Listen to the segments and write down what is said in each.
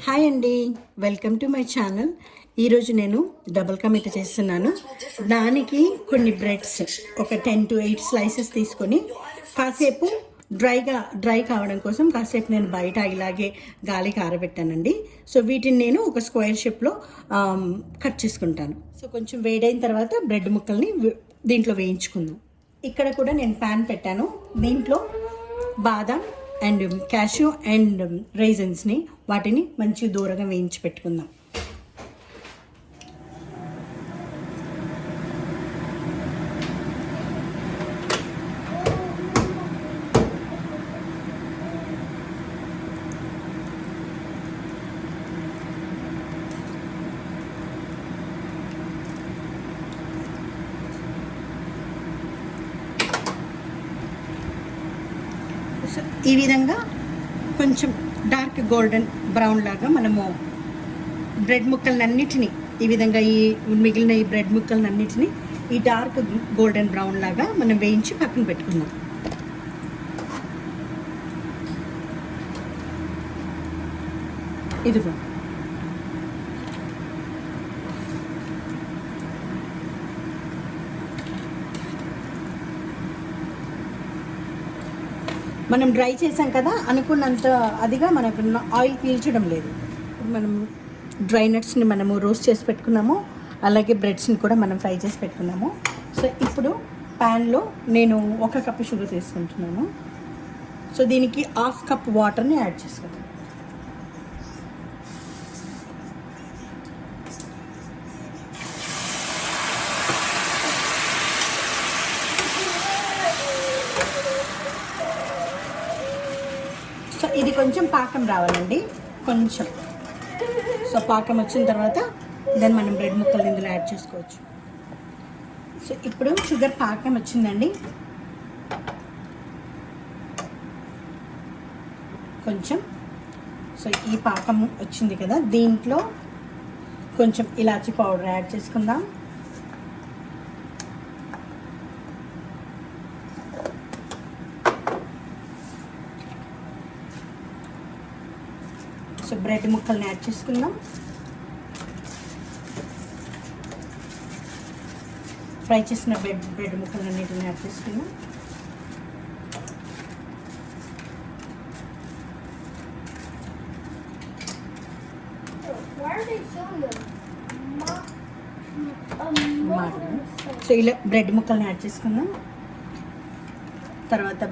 Hi అండి, welcome to my channel. ఈరోజు నేను డబుల్ కా మీఠా చేస్తున్నాను. దానికి కొన్ని బ్రెడ్స్ ఒక 10 to 8 స్లైసెస్ తీసుకొని కాసేపు డ్రై కావడం కోసం కాసేపు నేను బయట ఇలాగే గాలికి ఆరబెట్టానండి. సో వీటిని నేను ఒక స్క్వేర్ షేప్లో కట్ చేసుకుంటాను. సో కొంచెం వేడైన తర్వాత బ్రెడ్ ముక్కల్ని దీంట్లో వేయించుకుందాం. ఇక్కడ కూడా నేను ప్యాన్ పెట్టాను. దీంట్లో బాదం అండ్ క్యాష్యూ అండ్ రైజన్స్ని వాటిని మంచి దూరంగా వేయించి పెట్టుకుందాం. ఈ విధంగా కొంచెం డార్క్ గోల్డెన్ బ్రౌన్ లాగా మనము బ్రెడ్ ముక్కలన్నిటినీ ఈ విధంగా మిగిలిన ఈ బ్రెడ్ ముక్కలన్నిటినీ ఈ డార్క్ గోల్డెన్ బ్రౌన్ లాగా మనం వేయించి పక్కన పెట్టుకుందాం. ఇదిగో మనం డ్రై చేసాం కదా, అనుకున్నంత అదిగా మనకు ఆయిల్ పీల్చడం లేదు. మనం డ్రై నట్స్ని మనము రోస్ట్ చేసి పెట్టుకున్నాము, అలాగే బ్రెడ్స్ని కూడా మనం ఫ్రై చేసి పెట్టుకున్నాము. సో ఇప్పుడు ప్యాన్లో నేను 1 కప్పు షుగర్ తీసుకుంటున్నాను. సో దీనికి 1/2 కప్ వాటర్ని యాడ్ చేసుకుంటాను. సో ఇది కొంచెం పాకం రావాలండి, కొంచెం. సో పాకం వచ్చిన తర్వాత దాన్ని మనం బ్రెడ్ ముక్కలు ఇందులో యాడ్ చేసుకోవచ్చు. సో ఇప్పుడు షుగర్ పాకం వచ్చిందండి, కొంచెం. సో ఈ పాకం వచ్చింది కదా, దీంట్లో కొంచెం ఇలాచీ పౌడర్ యాడ్ చేసుకుందాం. సో బ్రెడ్ ముక్కల్ని యాడ్ చేసుకుందాం. ఫ్రై చేసిన బ్రెడ్ ముక్కలన్నిటిని యాడ్ చేసుకుందాం. సో ఇలా బ్రెడ్ ముక్కల్ని యాడ్ చేసుకుందాం. తర్వాత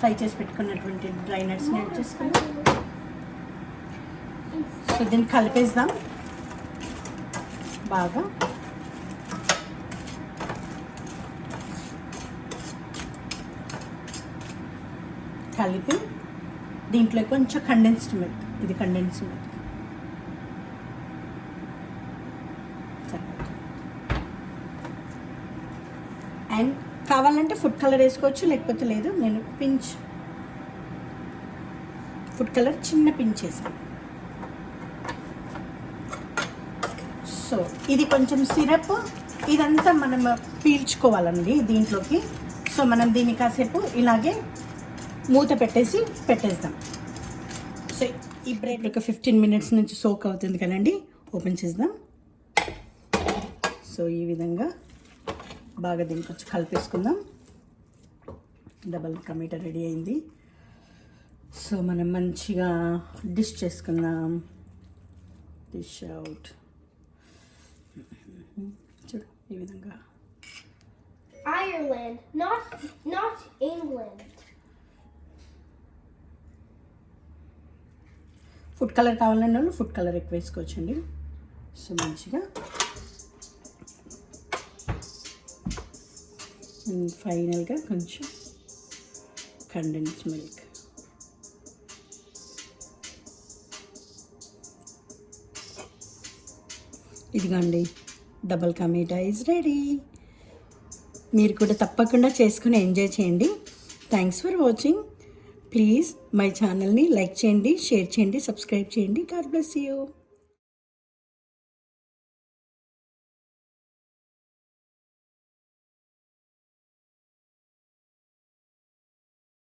ఫ్రై చేసి పెట్టుకున్నటువంటి డ్రై నట్స్ని యాడ్ చేసుకుందాం. సో దీన్ని కలిపేద్దాం బాగా. కలిపి దీంట్లో కొంచెం కండెన్స్డ్ మిల్క్, ఇది కండెన్స్డ్ మిల్క్. అండ్ కావాలంటే ఫుడ్ కలర్ వేసుకోవచ్చు, లేకపోతే లేదు. నేను ఫుడ్ కలర్ చిన్న పించ్ వేసాను. సో ఇది కొంచెం సిరప్, ఇదంతా మనం పీల్చుకోవాలండి దీంట్లోకి. సో మనం దీన్ని కాసేపు ఇలాగే మూత పెట్టేద్దాం. సో ఈ బ్రెడ్ ఒక 15 minutes నుంచి సోక్ అవుతుంది కదండి, ఓపెన్ చేద్దాం. సో ఈ విధంగా బాగా దీనికి కొంచెం కలిపేసుకుందాం. డబల్ కా మీఠా రెడీ అయింది. సో మనం మంచిగా డిష్ చేసుకుందాం. Dish out. చూడు ఈ విధంగా. Ireland, not England. Food colour కావాలన్న వాళ్ళు ఫుడ్ కలర్ ఎక్కువ వేసుకోవచ్చండి. సో మంచిగా ఫైనల్గా కొంచెం కండెన్స్డ్ మిల్క్. ఇదిగోండి, double ka meetha is ready. మీరు కూడా తప్పకుండా చేసుకుని ఎంజాయ్ చేయండి. Thanks for watching. Please my ఛానల్ని లైక్ చేయండి, షేర్ చేయండి, సబ్స్క్రైబ్ చేయండి. God bless you.